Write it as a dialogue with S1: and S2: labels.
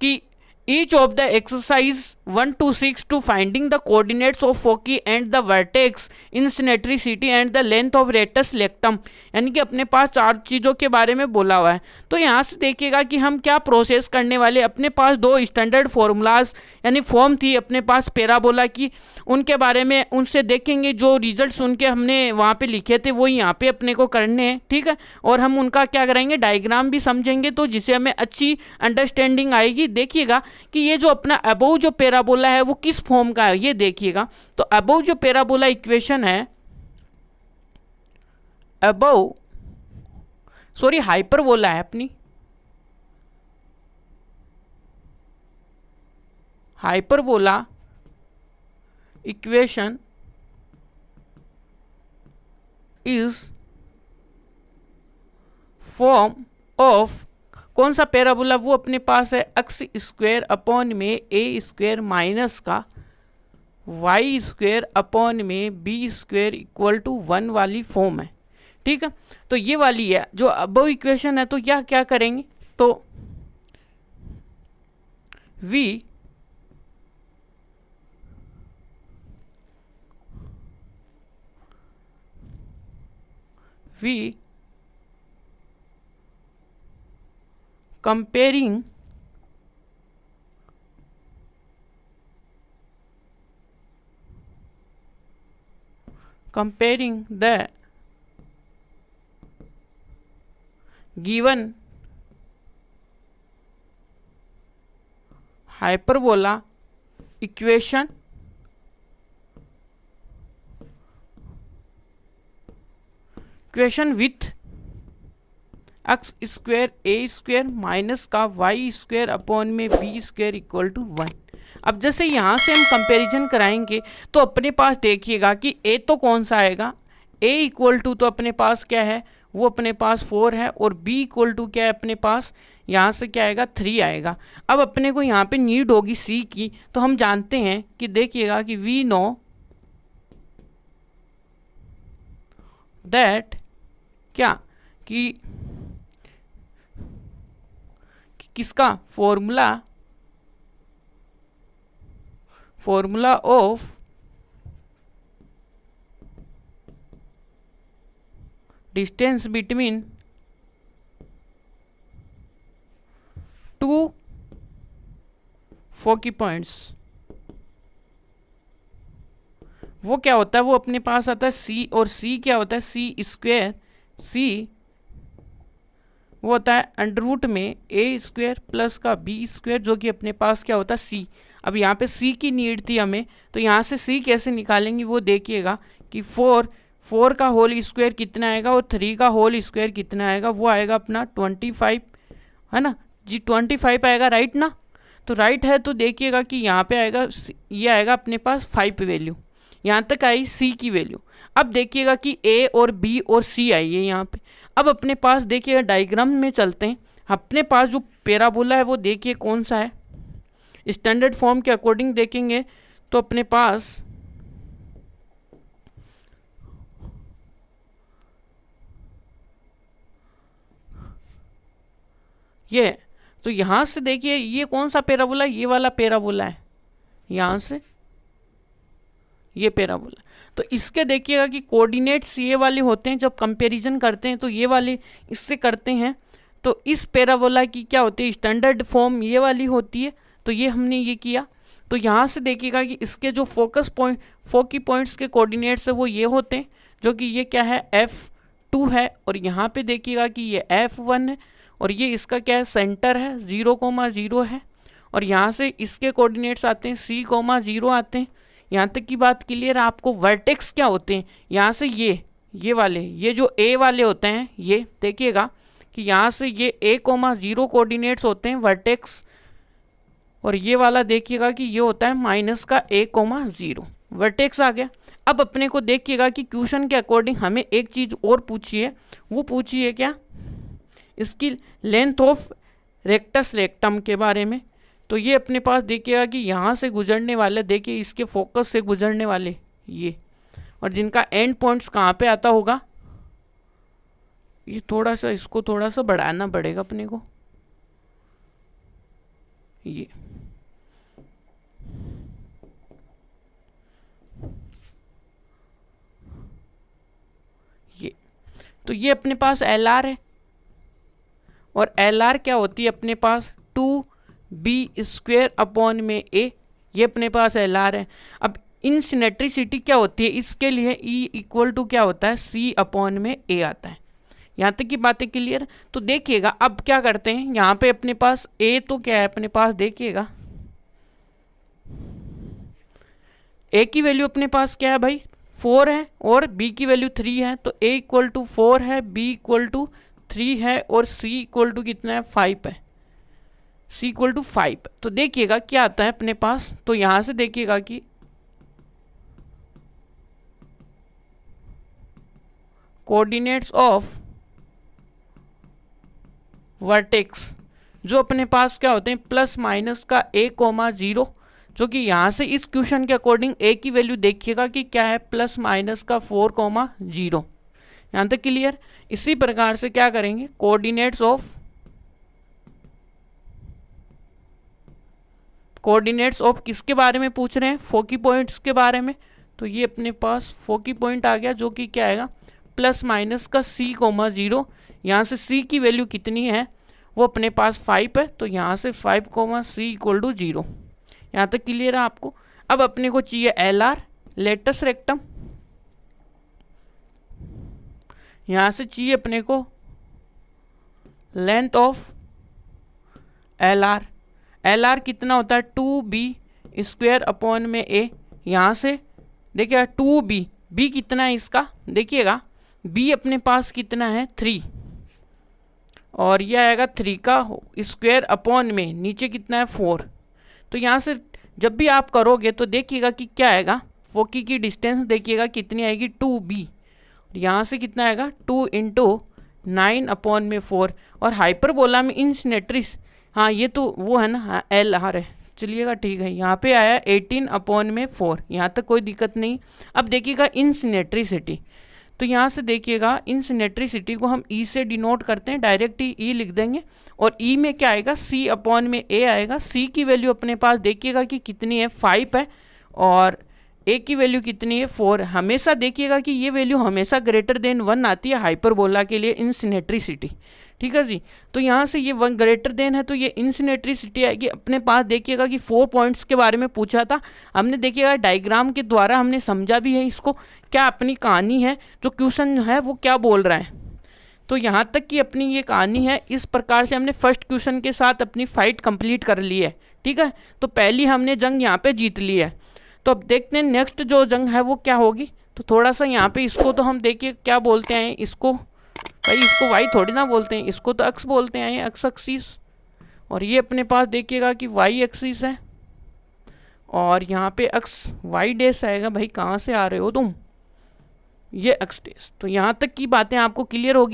S1: कि each of the exercise 1 to 6 to finding the coordinates of foci and the vertex in symmetricity and the length of rectus rectum, यानी कि अपने पास 4 चीज़ों के बारे में बोला हुआ है। तो यहाँ से देखिएगा कि हम क्या प्रोसेस करने वाले, अपने पास 2 स्टैंडर्ड फॉर्मूलाज यानी फॉर्म थी अपने पास पैराबोला की, उनके बारे में उनसे देखेंगे, जो रिजल्ट्स उनके हमने वहाँ पे लिखे थे वो यहाँ पे अपने को करने हैं, ठीक है। और हम उनका क्या करेंगे, डायग्राम भी समझेंगे, तो जिससे हमें अच्छी अंडरस्टैंडिंग आएगी। देखिएगा कि ये जो अपना अबोव जो पैराबोला है वो किस फॉर्म का है, ये देखिएगा। तो अबोव जो पैराबोला इक्वेशन है, अबोव सॉरी हाइपरबोला है अपनी, hyperbola equation is form of कौन सा पैराबोला, वो अपने पास है एक्स स्क्वायर अपॉन में ए स्क्वायर माइनस का वाई स्क्वायर अपॉन में बी स्क्वायर इक्वल टू 1 वाली फॉर्म है, ठीक है। तो ये वाली है जो अबव इक्वेशन है। तो यह क्या करेंगे, तो we comparing the given hyperbola equation with x square a square minus का वाई स्क्वायर अपॉन में बी स्क्वायर इक्वल टू 1। अब जैसे यहाँ से हम कंपैरिजन कराएंगे तो अपने पास देखिएगा कि ए तो कौन सा आएगा, ए इक्वल टू तो अपने पास क्या है, वो अपने पास 4 है, और बी इक्वल टू क्या है अपने पास, यहाँ से क्या आएगा 3 आएगा। अब अपने को यहाँ पे नीड होगी सी की, तो हम जानते हैं कि देखिएगा कि वी नो दैट क्या कि किसका formula of distance between 2 foci points, वो क्या होता है, वो अपने पास आता है सी, और सी क्या होता है, सी स्क्वायर, सी वो होता है अंडर रूट में ए स्क्वायर प्लस का बी स्क्वायर, जो कि अपने पास क्या होता है सी। अब यहाँ पे सी की नीड थी हमें, तो यहाँ से सी कैसे निकालेंगे वो देखिएगा कि 4 का होल स्क्वायर कितना आएगा और 3 का होल स्क्वायर कितना आएगा, वो आएगा अपना 25 है ना जी, 25 आएगा, राइट ना। तो राइट है, तो देखिएगा कि यहाँ पे आएगा, ये आएगा अपने पास 5 वैल्यू, यहाँ तक आई सी की वैल्यू। अब देखिएगा कि ए और बी और सी आई है यहाँ पे। अब अपने पास देखिएगा डायग्राम में चलते हैं, अपने पास जो पैराबोला है वो देखिए कौन सा है, स्टैंडर्ड फॉर्म के अकॉर्डिंग देखेंगे तो अपने पास ये, तो यहाँ से देखिए ये कौन सा पैराबोला, ये वाला पैराबोला है, यहाँ से ये पैराबोला। तो इसके देखिएगा कि कोऑर्डिनेट्स ये वाले होते हैं, जब कंपैरिजन करते हैं तो ये वाले इससे करते हैं। तो इस पैराबोला की क्या होती है, स्टैंडर्ड फॉर्म ये वाली होती है। तो ये हमने ये किया, तो यहाँ से देखिएगा कि इसके जो फोकी पॉइंट्स के कोऑर्डिनेट्स है वो ये होते हैं, जो कि ये क्या है F2 है, और यहाँ पे देखिएगा कि ये F1 है, और ये इसका क्या है सेंटर है 0,0 है, और यहाँ से इसके कोऑर्डिनेट्स आते हैं C,0 आते हैं। यहाँ तक की बात क्लियर है आपको। वर्टेक्स क्या होते हैं, यहाँ से ये वाले, ये जो ए वाले होते हैं, ये देखिएगा कि यहाँ से ये A,0 कोऑर्डिनेट्स होते हैं वर्टेक्स, और ये वाला देखिएगा कि ये होता है माइनस का A,0 वर्टेक्स आ गया। अब अपने को देखिएगा कि क्वेश्चन के अकॉर्डिंग हमें एक चीज़ और पूछी है, वो पूछी है क्या, इसकी लेंथ ऑफ रेक्टस रेक्टम के बारे में। तो ये अपने पास देखिएगा कि यहाँ से गुजरने वाले, देखिए इसके फोकस से गुजरने वाले ये, और जिनका एंड पॉइंट्स कहाँ पे आता होगा, ये थोड़ा सा इसको थोड़ा सा बढ़ाना पड़ेगा अपने को, ये तो ये अपने पास एल आर है, और एल आर क्या होती है अपने पास 2b² अपॉन में a, ये अपने पास एल आर है। अब इन सिनेट्रिसिटी क्या होती है, इसके लिए E इक्वल टू क्या होता है, C अपॉन में a आता है। यहाँ तक की बातें क्लियर। तो देखिएगा अब क्या करते हैं, यहाँ पे अपने पास a तो क्या है अपने पास, देखिएगा a की वैल्यू अपने पास क्या है भाई 4 है, और b की वैल्यू 3 है। तो a इक्वल टू 4 है, b इक्वल टू 3 है, और c इक्वल टू कितना है 5 है, c इक्वल टू 5। तो देखिएगा क्या आता है अपने पास, तो यहां से देखिएगा कि कोऑर्डिनेट्स ऑफ वर्टेक्स जो अपने पास क्या होते हैं प्लस माइनस का a,0, जो कि यहाँ से इस क्वेश्चन के अकॉर्डिंग a की वैल्यू देखिएगा कि क्या है प्लस माइनस का 4,0। यहाँ तक क्लियर। इसी प्रकार से क्या करेंगे, कोऑर्डिनेट्स ऑफ किसके बारे में पूछ रहे हैं, फोकी पॉइंट्स के बारे में। तो ये अपने पास फोकी पॉइंट आ गया, जो कि क्या आएगा प्लस माइनस का c,0। यहाँ से c की वैल्यू कितनी है, वो अपने पास 5 है, तो यहाँ से 5, c इक्वल टू 0। यहाँ तक क्लियर है आपको। अब अपने को चाहिए एल आर, लेटस रेक्टम। यहाँ से चाहिए अपने को length of L R. L R कितना होता है 2b² अपॉन में a। यहाँ से देखिएगा 2b, b कितना है इसका, देखिएगा b अपने पास कितना है 3, और यह आएगा 3 का स्क्वायर अपॉन में नीचे कितना है 4। तो यहाँ से जब भी आप करोगे तो देखिएगा कि क्या आएगा, फोकी की डिस्टेंस देखिएगा कितनी आएगी 2b, यहाँ से कितना आएगा 2 × 9 अपॉन में 4। और हाइपरबोला में इन सिनेट्रिस, हाँ ये तो वो है ना, हाँ एल आर है, चलिएगा ठीक है। यहाँ पे आया 18 अपॉन में 4, यहाँ तक कोई दिक्कत नहीं। अब देखिएगा इन सिनेट्रिसिटी, तो यहाँ से देखिएगा इन सिनेट्रिसिटी को हम ई से डिनोट करते हैं, डायरेक्ट ही ई लिख देंगे। और ई में क्या आएगा सी अपॉन में ए आएगा। सी की वैल्यू अपने पास देखिएगा कि कितनी है 5 है, और ए की वैल्यू कितनी है 4। हमेशा देखिएगा कि ये वैल्यू हमेशा ग्रेटर देन 1 आती है हाइपरबोला के लिए इन सिनेट्रिसिटी, ठीक है जी। तो यहाँ से ये 1 ग्रेटर देन है, तो ये इनसिनेट्रिसिटी आएगी अपने पास। देखिएगा कि 4 पॉइंट्स के बारे में पूछा था हमने, देखिएगा डायग्राम के द्वारा हमने समझा भी है इसको, क्या अपनी कहानी है, जो क्वेश्चन है वो क्या बोल रहा है। तो यहाँ तक कि अपनी ये कहानी है, इस प्रकार से हमने फर्स्ट क्वेश्चन के साथ अपनी फाइट कंप्लीट कर ली है, ठीक है। तो पहली हमने जंग यहाँ पे जीत ली है। तो अब देखते हैं नेक्स्ट जो जंग है वो क्या होगी। तो थोड़ा सा यहाँ पे इसको तो हम देखिए क्या बोलते हैं इसको, भाई इसको वाई थोड़ी ना बोलते हैं, इसको तो अक्स बोलते हैं, अक्स एक्सिस। और ये अपने पास देखिएगा कि वाई एक्सिस है, और यहाँ पे अक्स वाई डैश आएगा। भाई कहाँ से आ रहे हो तुम, ये एक्स डैश। तो यहाँ तक की बातें आपको क्लियर होगी।